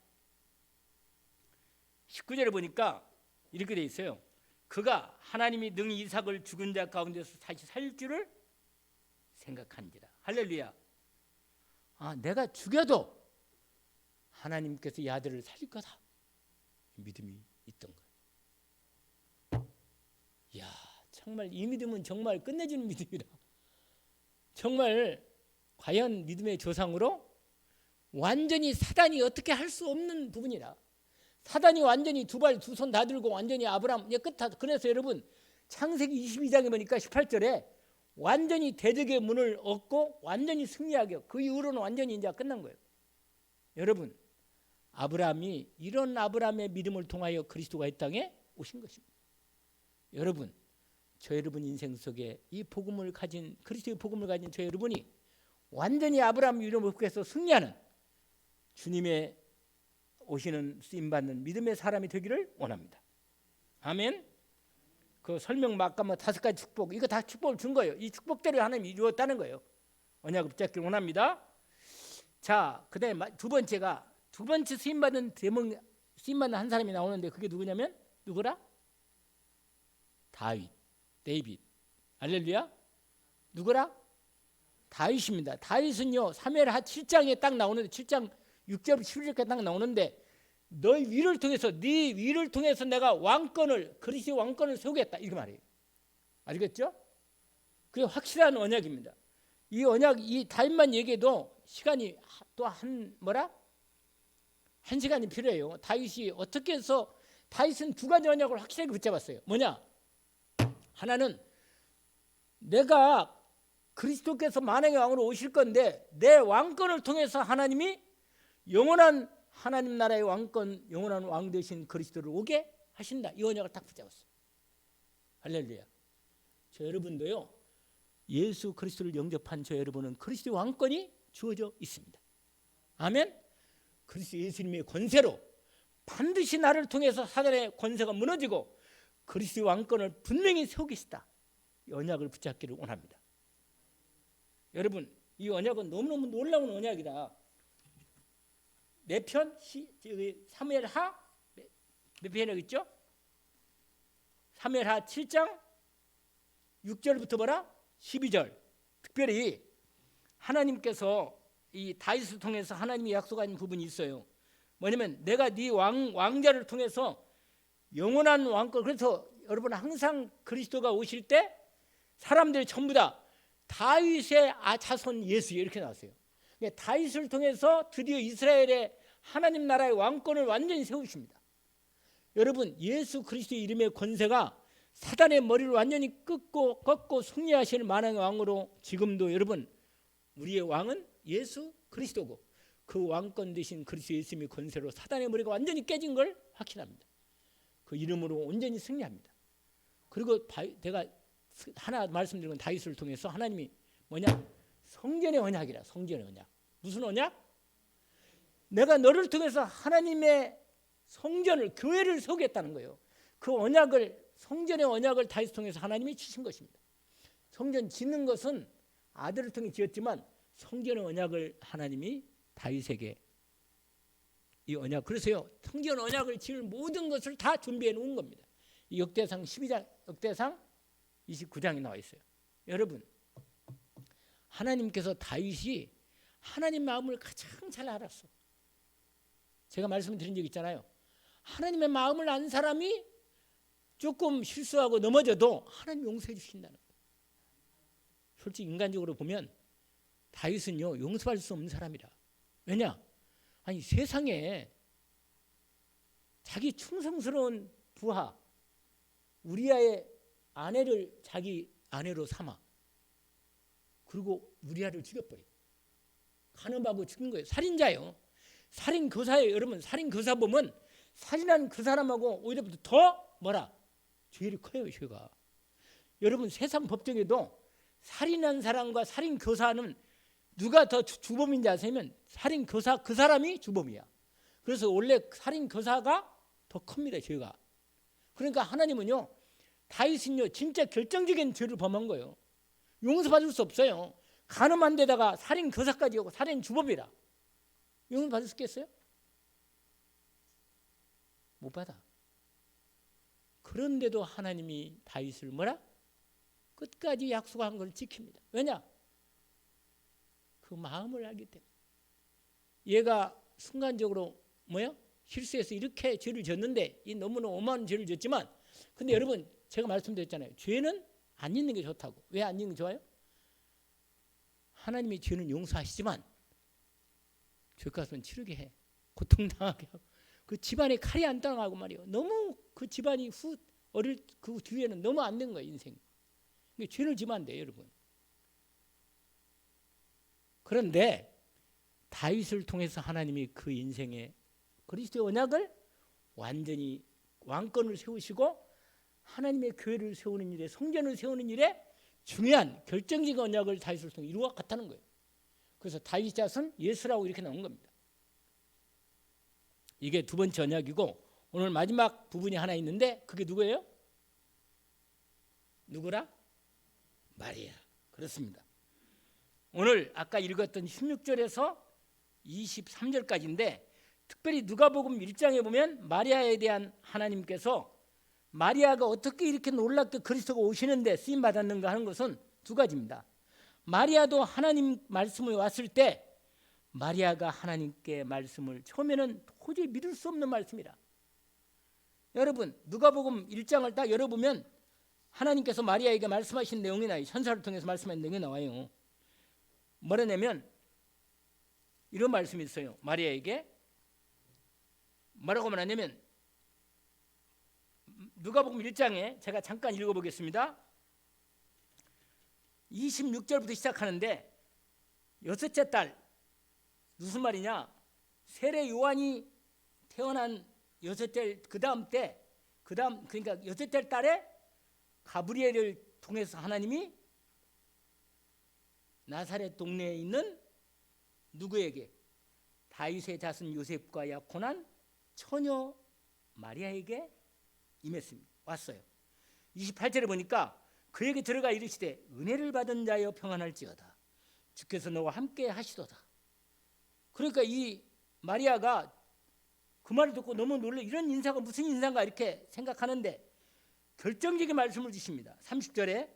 19절에 보니까 이렇게 돼 있어요. 그가 하나님이 능히 이삭을 죽은 자 가운데서 다시 살릴 줄을 생각한지라. 할렐루야. 내가 죽여도 하나님께서 이 아들을 살릴 거다. 믿음이 있던 거예요. 이야, 정말 이 믿음은 정말 끝내주는 믿음이다. 정말 과연 믿음의 조상으로 완전히 사단이 어떻게 할 수 없는 부분이라. 사단이 완전히 두 발 두 손 다 들고 완전히 아브라함 끝. 그래서 여러분 창세기 22장에 보니까 18절에 완전히 대적의 문을 얻고 완전히 승리하게 그 이후로는 완전히 이제 끝난 거예요. 여러분 아브라함이 이런 아브라함의 믿음을 통하여 그리스도가 이 땅에 오신 것입니다. 여러분 저 여러분 인생 속에 이 복음을 가진 그리스도의 복음을 가진 저 여러분이 완전히 아브라함 유업에서 승리하는 주님의 오시는 쓰임받는 믿음의 사람이 되기를 원합니다. 아멘. 그 설명 막가면 5가지 축복, 이거 다 축복을 준 거예요. 이 축복대로 하나님이 이루었다는 거예요. 언약을 붙잡기를 원합니다. 자, 그다음에 두 번째 쓰임받은 대목, 쓰임받는 한 사람이 나오는데 그게 누구냐면 누구라? 데이빗. 할렐루야. 누구라? 다윗입니다. 다윗은요 사무엘하 7장에 딱 나오는데 7장 6절 11절까지 딱 나오는데 너희 위를 통해서 네 위를 통해서 내가 왕권을 그리스도의 왕권을 세우겠다 이렇게 말해요. 알겠죠? 그게 확실한 언약입니다. 이 언약 이 다윗만 얘기해도 시간이 또 한 시간이 필요해요. 다윗이 어떻게 해서 다윗은 두 가지 언약을 확실하게 붙잡았어요. 뭐냐? 하나는 내가 그리스도께서 만왕의 왕으로 오실 건데 내 왕권을 통해서 하나님이 영원한 하나님 나라의 왕권 영원한 왕 되신 그리스도를 오게 하신다. 이 언약을 딱 붙잡았어요. 할렐루야. 저 여러분도요. 예수 그리스도를 영접한 저 여러분은 그리스도의 왕권이 주어져 있습니다. 아멘. 그리스도 예수님의 권세로 반드시 나를 통해서 사단의 권세가 무너지고 그리스도의 왕권을 분명히 세우겠다. 이 언약을 붙잡기를 원합니다. 여러분 이 언약은 너무너무 놀라운 언약이다. 내 편 사무엘하 몇 편이라고 있죠? 사무엘하 7장 6절부터 뭐라? 12절. 특별히 하나님께서 이 다윗을 통해서 하나님이 약속한 부분이 있어요. 뭐냐면 내가 네 왕자를 통해서 영원한 왕권. 그래서 여러분 항상 그리스도가 오실 때 사람들이 전부 다 다윗의 자손 예수 이렇게 나왔어요. 다윗을 통해서 드디어 이스라엘의 하나님 나라의 왕권을 완전히 세우십니다. 여러분 예수 그리스도의 이름의 권세가 사단의 머리를 완전히 꺾고 승리하시는 만왕의 왕으로 지금도 여러분 우리의 왕은 예수 그리스도고 그 왕권 되신 그리스도 예수님의 권세로 사단의 머리가 완전히 깨진 걸 확신합니다. 그 이름으로 온전히 승리합니다. 그리고 내가 하나 말씀드린 건 다윗을 통해서 하나님이 뭐냐? 성전의 언약이라. 성전의 언약. 무슨 언약? 내가 너를 통해서 하나님의 성전을 교회를 세우겠다는 거예요. 그 언약을 성전의 언약을 다윗을 통해서 하나님이 주신 것입니다. 성전 짓는 것은 아들을 통해 지었지만 성전의 언약을 하나님이 다윗에게 이 언약 그래서요 성전 언약을 지을 모든 것을 다 준비해 놓은 겁니다. 이 역대상 12장 역대상 29장에 나와 있어요. 여러분 하나님께서 다윗이 하나님 마음을 가장 잘 알았어. 제가 말씀드린 적 있잖아요. 하나님의 마음을 안 사람이 조금 실수하고 넘어져도 하나님 용서해 주신다는 거예요. 솔직히 인간적으로 보면 다윗은요 용서할 수 없는 사람이라. 왜냐? 아니 세상에 자기 충성스러운 부하 우리아의 아내를 자기 아내로 삼아 그리고 우리아를 죽여버려. 간음하고 죽인 거예요. 살인자예요. 살인교사예요. 여러분 살인교사 보면 살인한 그 사람하고 오히려 더 죄를 커요. 죄가. 여러분 세상 법정에도 살인한 사람과 살인교사는 누가 더 주범인지 아시면 살인교사 그 사람이 주범이야. 그래서 원래 살인교사가 더 큽니다. 죄가. 그러니까 하나님은요 다윗은요 진짜 결정적인 죄를 범한 거예요. 용서받을 수 없어요. 간음한 데다가 살인교사까지 하고 살인주범이라. 용서받을 수 있겠어요? 못 받아. 그런데도 하나님이 다윗을 끝까지 약속한 걸 지킵니다. 왜냐? 그 마음을 알기 때문에. 얘가 순간적으로 실수해서 이렇게 죄를 졌는데 이 너무나 오만한 죄를 졌지만 근데 여러분 제가 말씀드렸잖아요. 죄는 안 짓는 게 좋다고. 왜 안 짓는 게 좋아요? 하나님이 죄는 용서하시지만 죄값은 치르게 해. 고통당하게 하고 그 집안에 칼이 안 당하고 말이에요. 너무 그 집안이 어릴 그 뒤에는 너무 안 된 거예요. 인생. 그러니까 죄를 지면 안 돼요. 여러분. 그런데 다윗을 통해서 하나님이 그 인생에 그리스도의 언약을 완전히 왕권을 세우시고 하나님의 교회를 세우는 일에, 성전을 세우는 일에 중요한 결정적인 언약을 다윗을 통해 이루어 갔다는 거예요. 그래서 다윗 자손 예수라고 이렇게 나온 겁니다. 이게 두 번째 언약이고, 오늘 마지막 부분이 하나 있는데 그게 누구예요? 누구라? 마리아. 그렇습니다. 오늘 아까 읽었던 16절에서 23절까지인데, 특별히 누가복음 1장에 보면 마리아에 대한 하나님께서 마리아가 어떻게 이렇게 놀랍게 그리스도가 오시는데 쓰임 받았는가 하는 것은 두 가지입니다. 마리아도 하나님 말씀을 왔을 때 마리아가 하나님께 말씀을 처음에는 도저히 믿을 수 없는 말씀이라. 여러분 누가복음 1장을 딱 열어보면 하나님께서 마리아에게 말씀하신 내용이 나와요. 천사를 통해서 말씀하신 내용이 나와요. 뭐라냐면 이런 말씀이 있어요. 마리아에게 뭐라고 말하냐면, 누가복음 1장에 제가 잠깐 읽어보겠습니다. 26절부터 시작하는데, 여섯째 딸, 무슨 말이냐, 세례 요한이 태어난 여섯째 그러니까 여섯째 딸에 가브리엘을 통해서 하나님이 나사렛 동네에 있는 누구에게? 다윗의 자손 요셉과 약혼한 처녀 마리아에게 임했습니다. 왔어요. 28절에 보니까 그에게 들어가 이르시되 은혜를 받은 자여 평안할지어다, 주께서 너와 함께 하시도다. 그러니까 이 마리아가 그 말을 듣고 너무 놀래, 이런 인사가 무슨 인사인가 이렇게 생각하는데 결정적인 말씀을 주십니다. 30절에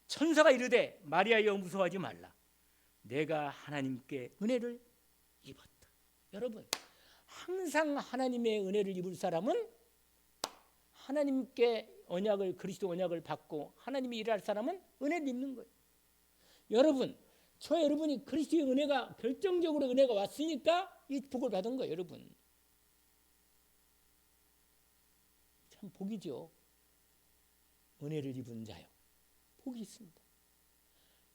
천사가 이르되 마리아여 무서워하지 말라, 내가 하나님께 은혜를 입었다. 여러분 항상 하나님의 은혜를 입을 사람은, 하나님께 언약을, 그리스도 언약을 받고 하나님이 일할 사람은 은혜를 입는 거예요. 여러분 여러분이 그리스도의 은혜가, 결정적으로 은혜가 왔으니까 이 복을 받은 거예요. 여러분 참 복이죠. 은혜를 입은 자요, 복이 있습니다.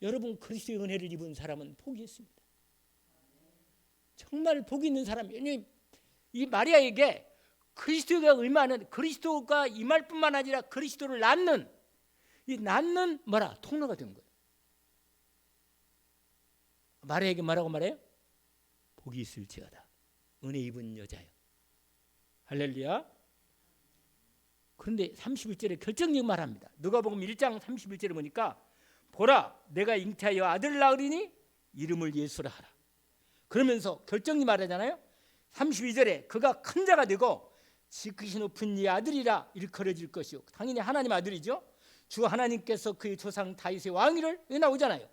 여러분 그리스도의 은혜를 입은 사람은 복이 있습니다. 정말 복이 있는 사람. 왜냐하면 이 마리아에게 그리스도가 임하는, 그리스도가 임할 뿐만 아니라 그리스도를 낳는, 이 낳는 뭐라 통로가 된 거예요. 마리아에게 뭐라고 말해요? 복이 있을지어다, 은혜 입은 여자요. 할렐루야. 그런데 31절에 결정적 말합니다. 누가복음 1장 31절에 보니까 보라 내가 잉태하여 아들을 낳으리니 이름을 예수라 하라. 그러면서 결정이 말하잖아요. 32절에 그가 큰 자가 되고 지극히 높은 이 아들이라 일컬어질 것이요. 당연히 하나님 아들이죠. 주 하나님께서 그의 조상 다윗의 왕위를, 여기 나오잖아요.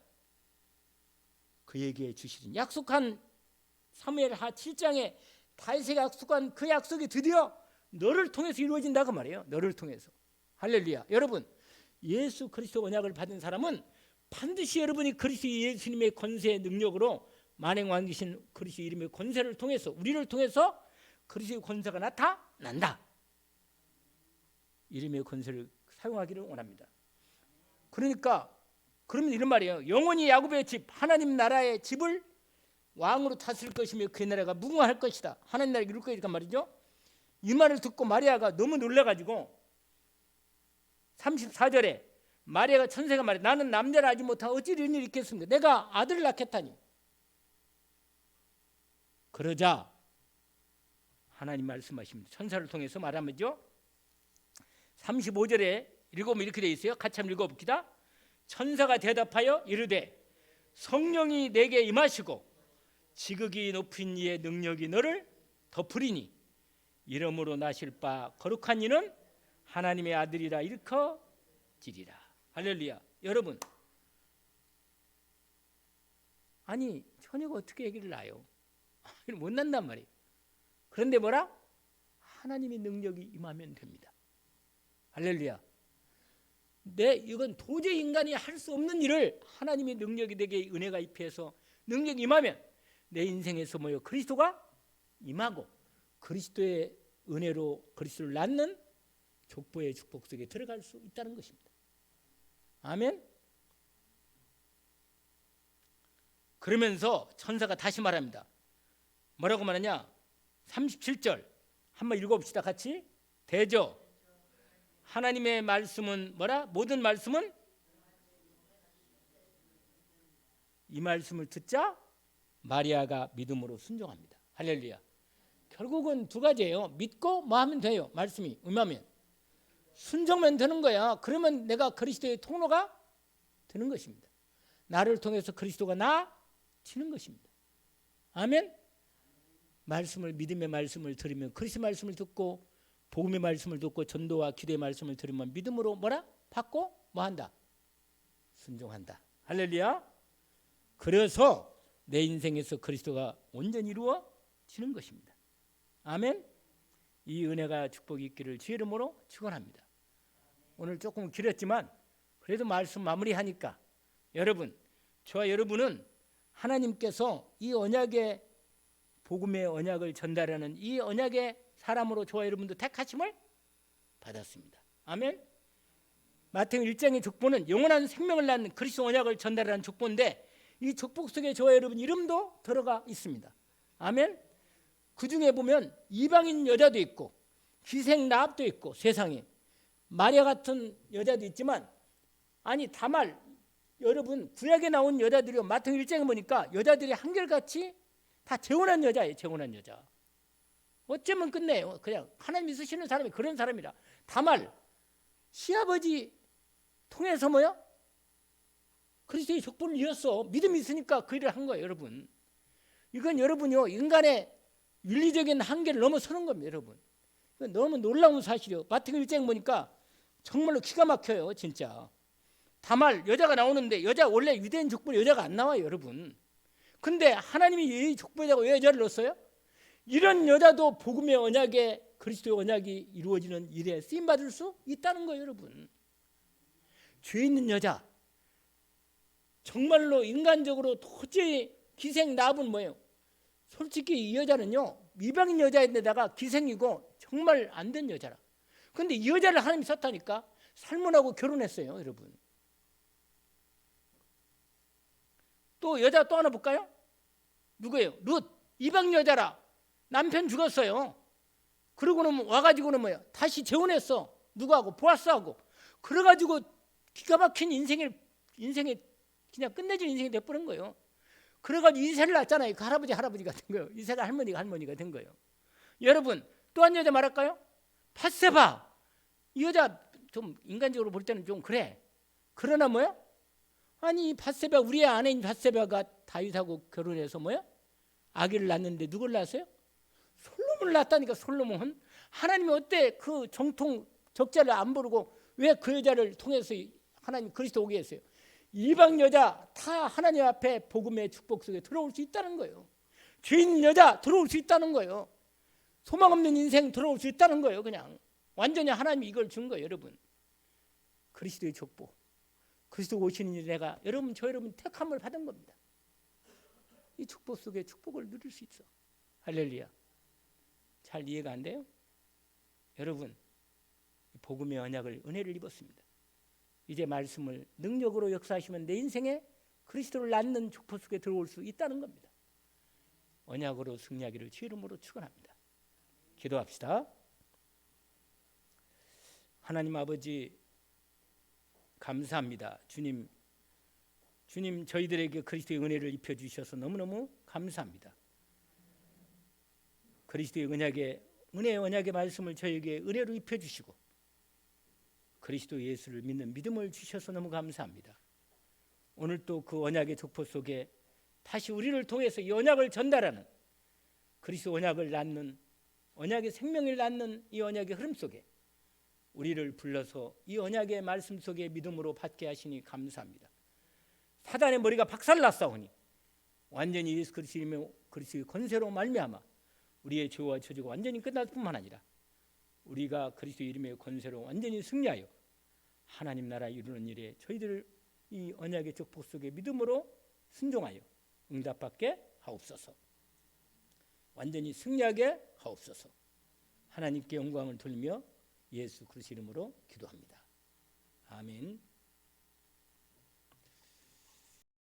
그에게 주시린 약속한 사무엘하 7장에 다윗에게 약속한 그 약속이 드디어 너를 통해서 이루어진다 그 말이에요. 너를 통해서. 할렐루야. 여러분 예수 그리스도 언약을 받은 사람은 반드시 여러분이 그리스도 예수님의 권세의 능력으로 만행왕이신 그리스도 이름의 권세를 통해서, 우리를 통해서 그리스도의 권세가 나타난다. 이름의 권세를 사용하기를 원합니다. 그러니까 그러면 이런 말이에요. 영원히 야곱의 집, 하나님 나라의 집을 왕으로 다스릴 것이며 그의 나라가 무궁할 것이다. 하나님 나라를 이룰 것이니까 말이죠. 이 말을 듣고 마리아가 너무 놀라가지고 34절에 마리아가 천사가 말해, 나는 남자를 알지 못하고 어찌 이런 일이 있겠습니까? 내가 아들을 낳겠다니. 그러자 하나님 말씀하십니다. 천사를 통해서 말하면죠. 35절에 읽으면 이렇게 되어 있어요. 같이 한번 읽어봅시다. 천사가 대답하여 이르되 성령이 내게 임하시고 지극히 높은 이의 능력이 너를 덮으리니 이름으로 나실 바 거룩한 이는 하나님의 아들이라 일컬어지리라. 할렐루야. 여러분 아니 처녀가 어떻게 아기를 낳아요? 못 낳는단 말이에요. 그런데 뭐라? 하나님의 능력이 임하면 됩니다. 할렐루야. 이건 도저히 인간이 할 수 없는 일을 하나님의 능력이 내게 은혜가 입혀서 능력이 임하면 내 인생에서 뭐요? 그리스도가 임하고 그리스도의 은혜로 그리스도를 낳는 족보의 축복 속에 들어갈 수 있다는 것입니다. 아멘. 그러면서 천사가 다시 말합니다. 뭐라고 말하냐? 37절 한번 읽어봅시다. 같이. 대저 하나님의 말씀은 뭐라? 모든 말씀은 이 말씀을 듣자 마리아가 믿음으로 순종합니다. 할렐루야. 결국은 두 가지예요. 믿고 뭐 하면 돼요? 말씀이 임하면 순종면 되는 거야. 그러면 내가 그리스도의 통로가 되는 것입니다. 나를 통해서 그리스도가 나아지는 것입니다. 아멘. 말씀을 믿음의 말씀을 들으면 그리스도 말씀을 듣고 복음의 말씀을 듣고 전도와 기도의 말씀을 들으면 믿음으로 뭐라? 받고 뭐 한다? 순종한다. 할렐루야. 그래서 내 인생에서 그리스도가 온전히 이루어지는 것입니다. 아멘. 이 은혜가 축복이 있기를 주의 이름으로 축원합니다. 오늘 조금 길었지만 그래도 말씀 마무리하니까 여러분, 저와 여러분은 하나님께서 이 언약의 복음의 언약을 전달하는 이 언약의 사람으로 저와 여러분도 택하심을 받았습니다. 아멘. 마태복음 1장의 족보는 영원한 생명을 낳는 그리스도 언약을 전달하는 족보인데 이 족보 속에 저와 여러분 이름도 들어가 있습니다. 아멘. 그 중에 보면 이방인 여자도 있고 기생나합도 있고 세상에 마리아 같은 여자도 있지만 아니 다말 여러분 구약에 나온 여자들이 마태복음 1장에 보니까 여자들이 한결같이 다 재혼한 여자예요. 재혼한 여자. 어쩌면 끝내요. 그냥 하나님이 쓰시는 사람이 그런 사람이라. 다말 시아버지 통해서 뭐야? 그리스도의 족보를 이었어. 믿음이 있으니까 그 일을 한 거예요. 여러분. 이건 여러분요 인간의 윤리적인 한계를 넘어서는 겁니다. 여러분. 이건 너무 놀라운 사실이요. 마태복음 1장 보니까 정말로 기가 막혀요. 진짜. 다말 여자가 나오는데 여자 원래 유대인 족보에 여자가 안 나와요. 여러분. 근데 하나님이 이 족보에다가 왜 여자를 넣었어요? 이런 여자도 복음의 언약에 그리스도의 언약이 이루어지는 일에 쓰임받을 수 있다는 거예요. 여러분. 죄 있는 여자 정말로 인간적으로 도저히 기생나합은 뭐예요? 솔직히 이 여자는요 이방인 여자인데다가 기생이고 정말 안 된 여자라. 근데 이 여자를 하나님이 썼다니까 살문하고 결혼했어요. 여러분. 또 여자 또 하나 볼까요? 누구예요? 룻. 이방 여자라. 남편 죽었어요. 그러고는 와가지고는 뭐야? 다시 재혼했어. 누구하고? 보아스하고. 그래가지고 기가 막힌 인생에 그냥 끝내준 인생이 돼버린 거예요. 그래가지고 이세를 낳았잖아요. 그 할아버지가 된 거예요. 이세가 할머니가 된 거예요. 여러분 또 한 여자 말할까요? 밧세바. 이 여자 좀 인간적으로 볼 때는 좀 그래. 그러나 뭐야? 아니 밧세바 우리의 아내인 밧세바가 다윗하고 결혼해서 뭐야? 아기를 낳는데 누굴 낳았어요? 솔로몬을 낳았다니까. 솔로몬. 하나님이 어때 그 정통 적자를 안 부르고 왜 그 여자를 통해서 하나님 그리스도 오게 했어요? 이방 여자 다 하나님 앞에 복음의 축복 속에 들어올 수 있다는 거예요. 죄 있는 여자 들어올 수 있다는 거예요. 소망 없는 인생 들어올 수 있다는 거예요. 그냥 완전히 하나님이 이걸 준 거예요. 여러분. 그리스도의 족보. 그리스도 오시는 일에 내가 저 여러분 택함을 받은 겁니다. 이 축복 속에 축복을 누릴 수 있어. 할렐루야. 잘 이해가 안 돼요? 여러분 복음의 언약을 은혜를 입었습니다. 이제 말씀을 능력으로 역사하시면 내 인생에 그리스도를 낳는 족보 속에 들어올 수 있다는 겁니다. 언약으로 승리하기를 주 이름으로 축원합니다. 기도합시다. 하나님 아버지 감사합니다. 주님 저희들에게 그리스도의 은혜를 입혀주셔서 너무너무 감사합니다. 그리스도의 은혜의 언약의 말씀을 저에게 은혜로 입혀주시고 그리스도 예수를 믿는 믿음을 주셔서 너무 감사합니다. 오늘 또 그 언약의 족보 속에 다시 우리를 통해서 이 언약을 전달하는 그리스도 언약을 낳는 언약의 생명을 낳는 이 언약의 흐름 속에 우리를 불러서 이 언약의 말씀 속에 믿음으로 받게 하시니 감사합니다. 사단의 머리가 박살났사오니 완전히 예수 그리스도의 권세로 말미암아 우리의 죄와 저주가 완전히 끝날 뿐만 아니라 우리가 그리스도 이름의 권세로 완전히 승리하여 하나님 나라 이루는 일에 저희들 이 언약의 족보 속에 믿음으로 순종하여 응답받게 하옵소서. 완전히 승리하게 하옵소서. 하나님께 영광을 돌리며 예수 그리스도 이름으로 기도합니다. 아멘.